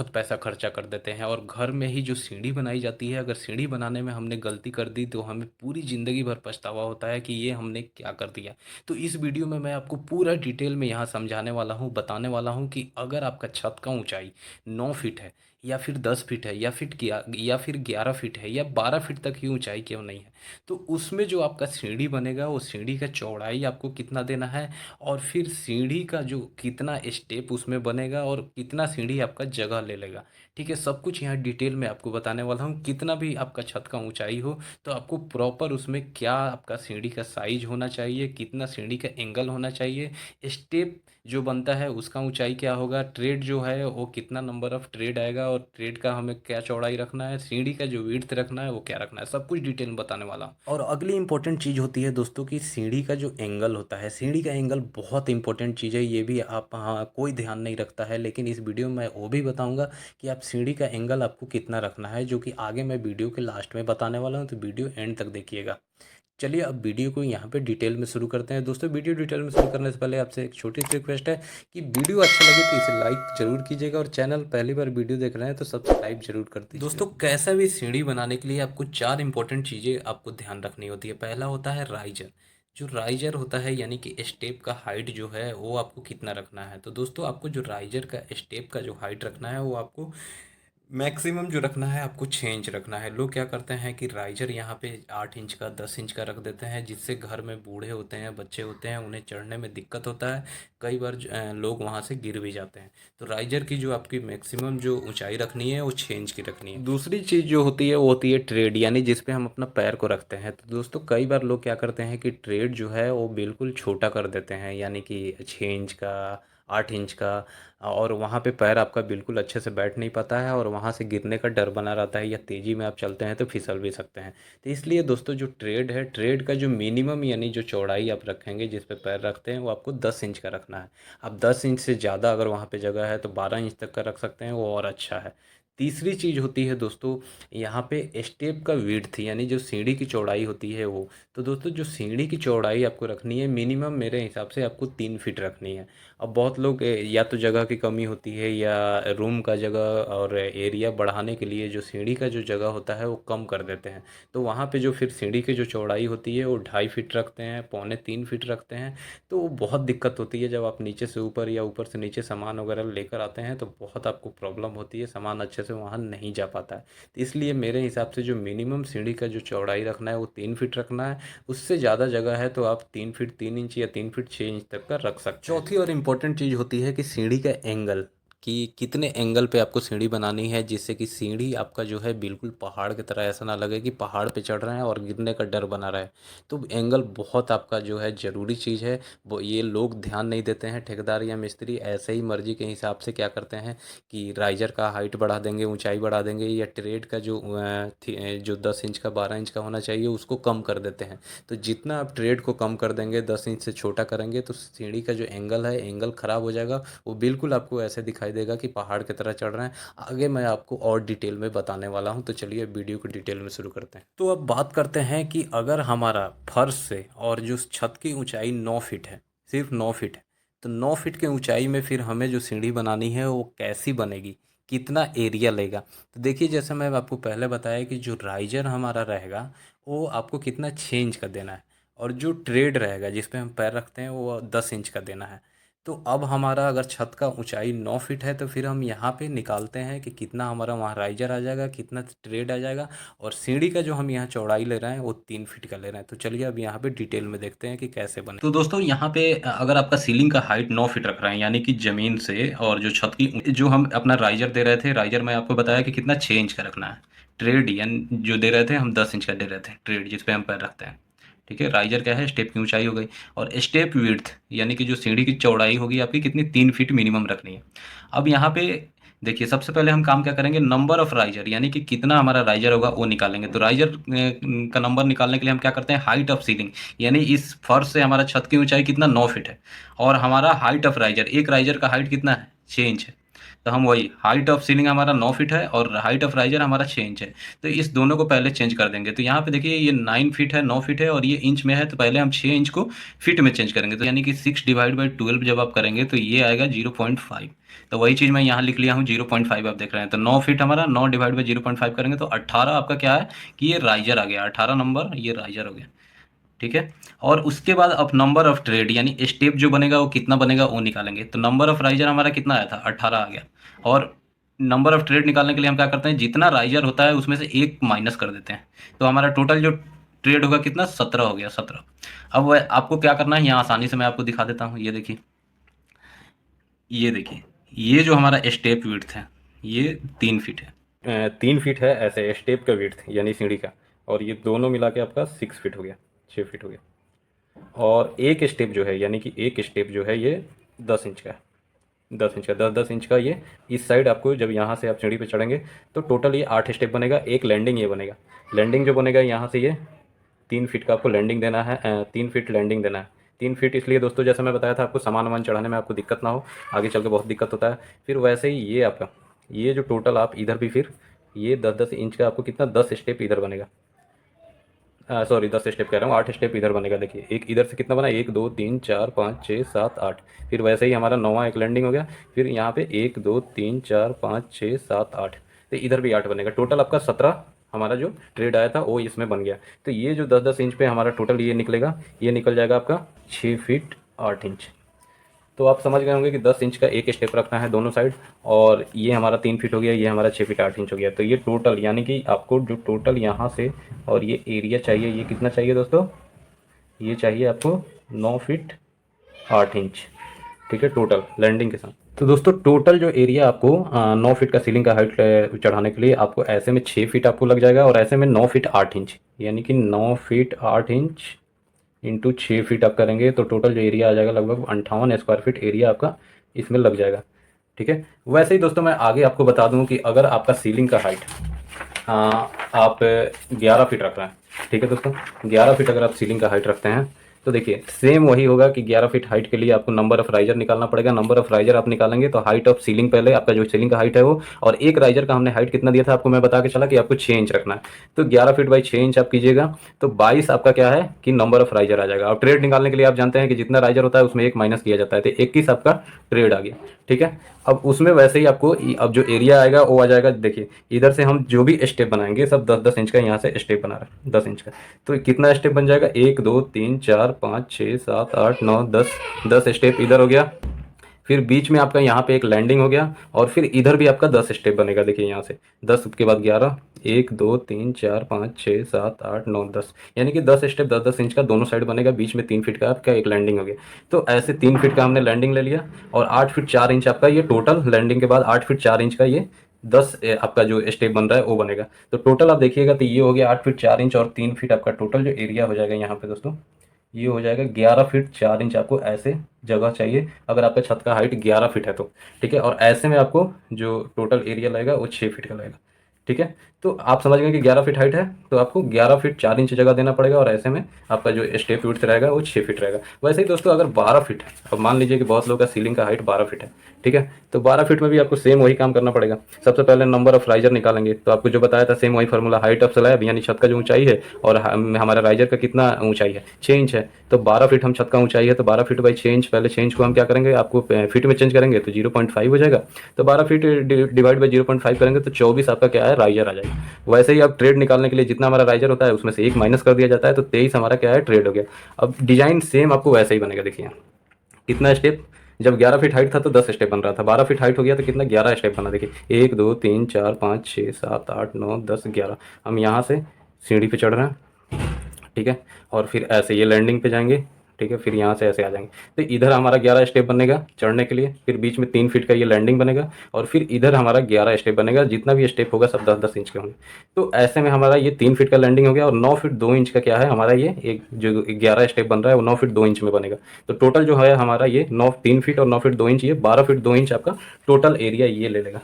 बहुत पैसा खर्चा कर देते हैं और घर में ही जो सीढ़ी बनाई जाती है, अगर सीढ़ी बनाने में हमने गलती कर दी तो हमें पूरी ज़िंदगी भर पछतावा होता है कि ये हमने क्या कर दिया। तो इस वीडियो में मैं आपको पूरा डिटेल में यहाँ समझाने वाला हूँ, बताने वाला हूँ कि अगर आपका छत का ऊंचाई 9 फीट है या फिर 10 फीट है या फिर 11 फीट है या 12 फीट तक ही ऊंचाई क्यों नहीं है, तो उसमें जो आपका सीढ़ी बनेगा वो सीढ़ी का चौड़ाई आपको कितना देना है और फिर सीढ़ी का जो कितना स्टेप उसमें बनेगा और कितना सीढ़ी आपका जगह ले लेगा। ठीक है, सब कुछ यहाँ डिटेल में आपको बताने वाला हूँ। कितना भी आपका छत का ऊंचाई हो तो आपको प्रॉपर उसमें क्या आपका सीढ़ी का साइज होना चाहिए, कितना सीढ़ी का एंगल होना चाहिए, स्टेप जो बनता है उसका ऊंचाई क्या होगा, ट्रेड जो है वो कितना नंबर ऑफ ट्रेड आएगा और ट्रेड का हमें क्या चौड़ाई रखना है, सीढ़ी का जो विड्थ रखना है वो क्या रखना है, सब कुछ डिटेल में बताने वाला हूँ। और अगली इंपॉर्टेंट चीज़ होती है दोस्तों कि सीढ़ी का जो एंगल होता है, सीढ़ी का एंगल बहुत इंपॉर्टेंट चीज़ है। ये भी आप हाँ कोई ध्यान नहीं रखता है, लेकिन इस वीडियो में वो भी बताऊंगा कि आप सीढ़ी का एंगल आपको कितना रखना है, जो कि आगे मैं वीडियो के लास्ट में बताने वाला हूँ, तो वीडियो एंड तक देखिएगा। चलिए अब वीडियो को यहाँ पे डिटेल में शुरू करते हैं। दोस्तों वीडियो डिटेल में शुरू करने से पहले आपसे एक छोटी सी रिक्वेस्ट है कि वीडियो अच्छा लगे तो इसे लाइक जरूर कीजिएगा और चैनल पहली बार वीडियो देख रहे हैं तो सब्सक्राइब जरूर कर दीजिएगा। दोस्तों कैसा भी सीढ़ी बनाने के लिए आपको चार इंपॉर्टेंट चीज़ें आपको ध्यान रखनी होती है। पहला होता है राइजर। जो राइजर होता है यानी कि स्टेप का हाइट जो है वो आपको कितना रखना है। तो दोस्तों आपको जो राइजर का स्टेप का जो हाइट रखना है वो आपको मैक्सिमम जो रखना है, आपको 6 इंच रखना है। लोग क्या करते हैं कि राइजर यहाँ पे 8 इंच का 10 इंच का रख देते हैं, जिससे घर में बूढ़े होते हैं, बच्चे होते हैं, उन्हें चढ़ने में दिक्कत होता है। कई बार लोग वहाँ से गिर भी जाते हैं। तो राइजर की जो आपकी मैक्सिमम जो ऊंचाई रखनी है वो 6 इंच की रखनी है। दूसरी चीज़ जो होती है वो होती है ट्रेड, यानी जिस पे हम अपना पैर को रखते हैं। तो दोस्तों कई बार लोग क्या करते हैं कि ट्रेड जो है वो बिल्कुल छोटा कर देते हैं, यानी कि 6 इंच का, 8 इंच का, और वहाँ पे पैर आपका बिल्कुल अच्छे से बैठ नहीं पाता है और वहाँ से गिरने का डर बना रहता है, या तेज़ी में आप चलते हैं तो फिसल भी सकते हैं। तो इसलिए दोस्तों जो ट्रेड है, ट्रेड का जो मिनिमम यानी जो चौड़ाई आप रखेंगे जिस पे पैर रखते हैं वो आपको 10 इंच का रखना है। अब 10 इंच से ज़्यादा अगर वहाँ पे जगह है तो 12 इंच तक का रख सकते हैं, वो और अच्छा है। तीसरी चीज़ होती है दोस्तों यहाँ पे स्टेप का विड्थ, यानी जो सीढ़ी की चौड़ाई होती है वो। तो दोस्तों जो सीढ़ी की चौड़ाई आपको रखनी है मिनिमम मेरे हिसाब से आपको 3 फीट रखनी है। अब बहुत लोग या तो जगह की कमी होती है या रूम का जगह और एरिया बढ़ाने के लिए जो सीढ़ी का जो जगह होता है वो कम कर देते हैं। तो वहाँ पे जो फिर सीढ़ी की जो चौड़ाई होती है वो 2.5 फीट रखते हैं, 2.75 फीट रखते हैं। तो वो बहुत दिक्कत होती है जब आप नीचे से ऊपर या ऊपर से नीचे सामान वगैरह लेकर आते हैं, तो बहुत आपको प्रॉब्लम होती है, सामान अच्छे से वहाँ नहीं जा पाता है। तो इसलिए मेरे हिसाब से जो मिनिमम सीढ़ी का जो चौड़ाई रखना है वो 3 फीट रखना है। उससे ज़्यादा जगह है तो आप 3 फीट 3 इंच या 3 फीट 6 इंच तक का रख सकते हैं। चौथी और इम्पोर्टेंट चीज़ होती है कि सीढ़ी का एंगल, कि कितने एंगल पे आपको सीढ़ी बनानी है जिससे कि सीढ़ी आपका जो है बिल्कुल पहाड़ की तरह ऐसा ना लगे कि पहाड़ पे चढ़ रहे हैं और गिरने का डर बना रहे। तो एंगल बहुत आपका जो है ज़रूरी चीज़ है। वो ये लोग ध्यान नहीं देते हैं, ठेकेदार या मिस्त्री ऐसे ही मर्जी के हिसाब से क्या करते हैं कि राइजर का हाइट बढ़ा देंगे, ऊंचाई बढ़ा देंगे, या ट्रेड का जो जो 10 इंच का 12 इंच का होना चाहिए उसको कम कर देते हैं। तो जितना आप ट्रेड को कम कर देंगे, 10 इंच से छोटा करेंगे, तो सीढ़ी का जो एंगल है एंगल ख़राब हो जाएगा। वो बिल्कुल आपको ऐसे दिखाई देगा कि पहाड़ की तरह चढ़ रहे हैं। आगे मैं आपको और डिटेल में बताने वाला हूँ, तो चलिए वीडियो को डिटेल में शुरू करते हैं। तो अब बात करते हैं कि अगर हमारा फर्श से और जो छत की ऊंचाई 9 फीट है, सिर्फ 9 फीट है, तो 9 फीट की ऊंचाई में फिर हमें जो सीढ़ी बनानी है वो कैसी बनेगी, कितना एरिया लेगा। तो देखिए जैसे मैं आपको पहले बताया कि जो राइजर हमारा रहेगा वो आपको कितना 6 इंच का देना है, और जो ट्रेड रहेगा जिस पे हम पैर रखते हैं वो 10 इंच का देना है। तो अब हमारा अगर छत का ऊंचाई 9 फीट है तो फिर हम यहाँ पे निकालते हैं कि कितना हमारा वहाँ राइजर आ जाएगा, कितना ट्रेड आ जाएगा, और सीढ़ी का जो हम यहाँ चौड़ाई ले रहे हैं वो 3 फीट का ले रहे हैं। तो चलिए अब यहाँ पे डिटेल में देखते हैं कि कैसे बने। तो दोस्तों यहाँ पे अगर आपका सीलिंग का हाइट 9 फीट रख रहे हैं यानी कि जमीन से, और जो छत की जो हम अपना राइजर दे रहे थे, राइजर में आपको बताया कि कितना 6 इंच का रखना है। ट्रेड यानी जो दे रहे थे हम 10 इंच का दे रहे थे, ट्रेड जिस पे हम पैर रखते हैं। ठीक है, राइजर क्या है, स्टेप की ऊंचाई हो गई। और स्टेप विड्थ यानी कि जो सीढ़ी की चौड़ाई होगी आपकी कितनी, 3 फीट मिनिमम रखनी है। अब यहाँ पे देखिए सबसे पहले हम काम क्या करेंगे, नंबर ऑफ राइजर यानी कि कितना हमारा राइजर होगा वो निकालेंगे। तो राइजर का नंबर निकालने के लिए हम क्या करते हैं, हाइट ऑफ सीलिंग, यानी इस फर्श से हमारा छत की ऊंचाई कितना, 9 फीट है, और हमारा हाइट ऑफ राइजर, एक राइजर का हाइट कितना है, 6 इंच है। तो हम वही हाइट ऑफ सीलिंग हमारा 9 फीट है और हाइट ऑफ राइजर हमारा 6 इंच है। तो इस दोनों को पहले चेंज कर देंगे। तो यहाँ पे देखिए ये 9 फीट है, 9 फीट है और ये इंच में है, तो पहले हम 6 इंच को फीट में चेंज करेंगे। तो यानी कि 6/12 जब आप करेंगे तो ये आएगा 0.5। तो वही चीज़ मैं यहाँ लिख लिया हूँ 0.5, आप देख रहे हैं। तो 9 फीट हमारा 9/0.5 करेंगे तो 18 आपका क्या है कि ये राइजर आ गया, 18 नंबर ये राइजर हो गया। ठीक है। और उसके बाद अब नंबर ऑफ ट्रेड यानी स्टेप जो बनेगा वो कितना बनेगा वो निकालेंगे। तो नंबर ऑफ राइजर हमारा कितना आया था, 18 आ गया। और नंबर ऑफ ट्रेड निकालने के लिए हम क्या करते हैं, जितना राइजर होता है उसमें से एक माइनस कर देते हैं। तो हमारा टोटल जो ट्रेड होगा कितना, 17 हो गया, 17। अब आपको क्या करना है, यहाँ आसानी से मैं आपको दिखा देता हूँ। ये देखिए, ये देखिए, ये जो हमारा स्टेप विड्थ है ये 3 फीट है। 3 फीट है ऐसे स्टेप का विड्थ यानी सीढ़ी का। और ये दोनों मिला के आपका 6 फीट हो गया, 6 फीट हो गया। और एक स्टेप जो है यानी कि एक स्टेप जो है ये 10 इंच का है, 10 इंच का, 10-10 इंच का ये। इस साइड आपको जब यहाँ से आप सीढ़ी पे चढ़ेंगे तो टोटल ये 8 स्टेप बनेगा। एक लैंडिंग ये बनेगा, लैंडिंग जो बनेगा यहाँ से ये 3 फीट का आपको लैंडिंग देना है, 3 फीट लैंडिंग देना है। 3 फीट इसलिए दोस्तों, जैसे मैं बताया था आपको, सामान वामान चढ़ाने में आपको दिक्कत ना हो, आगे चल के बहुत दिक्कत होता है। फिर वैसे ही ये आपका, ये जो टोटल आप इधर भी फिर ये 10-10 इंच का आपको कितना, 10 स्टेप इधर बनेगा। सॉरी 10 स्टेप कह रहा हूँ, 8 स्टेप इधर बनेगा। देखिए एक इधर से कितना बना, 1 2 3 4 5 6 7 8। फिर वैसे ही हमारा 9वां एक लैंडिंग हो गया। फिर यहाँ पे 1 2 3 4 5 6 7 8। तो इधर भी 8 बनेगा। टोटल आपका 17 हमारा जो ट्रेड आया था वो इसमें बन गया। तो ये जो 10-10 इंच पे हमारा टोटल ये निकलेगा, ये निकल जाएगा आपका 6 फीट 8 इंच। तो आप समझ गए होंगे कि 10 इंच का एक स्टेप रखना है दोनों साइड। और ये हमारा 3 फीट हो गया, ये हमारा 6 फीट 8 इंच हो गया। तो ये टोटल यानी कि आपको जो टोटल यहाँ से और ये एरिया चाहिए, ये कितना चाहिए दोस्तों, ये चाहिए आपको 9 फीट 8 इंच। ठीक है, टोटल लैंडिंग के साथ। तो दोस्तों टोटल जो एरिया आपको 9 फीट का सीलिंग का हाइट चढ़ाने के लिए आपको ऐसे में 6 फीट आपको लग जाएगा और ऐसे में 9 फीट 8 इंच, यानी कि 9 फीट 8 इंच इंटू 6 फीट आप करेंगे तो टोटल जो एरिया आ जाएगा लगभग 58 स्क्वायर फीट एरिया आपका इसमें लग जाएगा। ठीक है। वैसे ही दोस्तों मैं आगे आपको बता दूं कि अगर आपका सीलिंग का हाइट आप 11 फीट रख रहे हैं, ठीक है दोस्तों, 11 फीट अगर आप सीलिंग का हाइट रखते हैं तो देखिए सेम वही होगा कि 11 फीट हाइट के लिए आपको नंबर ऑफ राइजर निकालना पड़ेगा। नंबर ऑफ राइजर आप निकालेंगे तो हाइट ऑफ सीलिंग, पहले आपका जो सीलिंग का हाइट है वो, और एक राइजर का हमने हाइट कितना दिया था आपको, मैं बता के चला कि आपको 6 इंच रखना है। तो 11 फीट बाई 6 इंच आप कीजिएगा तो 22 आपका क्या है कि नंबर ऑफ राइजर आ जाएगा। और ट्रेड निकालने के लिए आप जानते हैं कि जितना राइजर होता है उसमें एक माइनस किया जाता है, तो 21 आपका ट्रेड आ गया। ठीक है। अब उसमें वैसे ही आपको अब जो एरिया आएगा वो आ जाएगा। देखिए इधर से हम जो भी स्टेप बनाएंगे सब 10-10 इंच का, यहाँ से स्टेप बना रहे हैं 10 इंच का। तो कितना स्टेप बन जाएगा, 1 2 3 4 5 6 7 8 9 10, 10 स्टेप इधर हो गया। फिर बीच में आपका यहाँ पे एक लैंडिंग हो गया और फिर इधर भी आपका 10 स्टेप बनेगा। देखिए यहाँ से 10 के बाद 11, 1 2 3 4 5 6 7 8 9 10, यानी कि 10 स्टेप 10-10 इंच का दोनों साइड बनेगा। बीच में 3 फीट का आपका एक लैंडिंग हो गया। तो ऐसे 3 फीट का हमने लैंडिंग ले लिया और 8 फीट 4 इंच आपका ये टोटल लैंडिंग के बाद 8 फीट 4 इंच का ये 10 आपका जो स्टेप बन रहा है वो बनेगा। तो टोटल आप देखिएगा तो ये हो गया 8 फीट 4 इंच और 3 फीट आपका टोटल जो एरिया हो जाएगा यहाँ पे दोस्तों, ये हो जाएगा 11 फीट 4 इंच। आपको ऐसे जगह चाहिए अगर आपका छत का हाइट 11 फीट है तो। ठीक है। और ऐसे में आपको जो टोटल एरिया लगेगा वो 6 फीट का लगेगा। ठीक है। तो आप समझ गए कि 11 फीट हाइट है तो आपको 11 फीट 4 इंच जगह देना पड़ेगा और ऐसे में आपका जो स्टेप विड्थ रहेगा वो 6 फीट रहेगा। वैसे ही दोस्तों अगर 12 फीट है, अब मान लीजिए कि बहुत लोगों का सीलिंग का हाइट 12 फीट है। ठीक है। तो 12 फीट में भी आपको सेम वही काम करना पड़ेगा। सबसे पहले नंबर ऑफ राइजर निकालेंगे तो आपको जो बताया था सेम वही फार्मूला, हाइट ऑफ स्लैब यानी छत का जो ऊंचाई है और हमारा राइजर का कितना ऊंचाई है, 6 इंच है। तो 12 फीट हम छत का ऊंचाई है तो 12 फीट बाई 6 इंच, पहले 6 इंच को हम क्या करेंगे आपको फीट में चेंज करेंगे तो 0.5 हो जाएगा। तो 12 फीट डिवाइड बाई 0.5 करेंगे तो 24 आपका क्या है, राइजर आ जाएगा। वैसे ही अब ट्रेड निकालने के लिए जितना हमारा राइजर होता है उसमें से एक माइनस कर दिया जाता है तो 23 हमारा क्या है, ट्रेड हो गया। अब डिजाइन सेम आपको वैसे ही बनेगा। देखिए कितना स्टेप, जब 11 फीट हाइट था तो 10 स्टेप बन रहा था, 12 फीट हाइट हो गया तो कितना, 11 स्टेप बना। देखिए 1 2 3 4 5 6 7 8 9 10 11। हम यहाँ से सीढ़ी पे चढ़ रहे हैं। ठीक है। और फिर ऐसे ये लैंडिंग पे जाएंगे। ठीक है। फिर यहाँ से ऐसे आ जाएंगे तो इधर हमारा 11 स्टेप बनेगा चढ़ने के लिए। फिर बीच में 3 फीट का ये लैंडिंग बनेगा और फिर इधर हमारा 11 स्टेप बनेगा। जितना भी स्टेप होगा सब 10-10 इंच के होंगे। तो ऐसे में हमारा ये 3 फीट का लैंडिंग हो गया और 9 फीट 2 इंच का क्या है हमारा, ये एक जो 11 स्टेप बन रहा है वो 9 फीट 2 इंच में बनेगा। तो टोटल जो है हमारा ये 9 3 फीट और 9 फीट 2 इंच, ये 12 फीट 2 इंच आपका टोटल एरिया ये ले लेगा।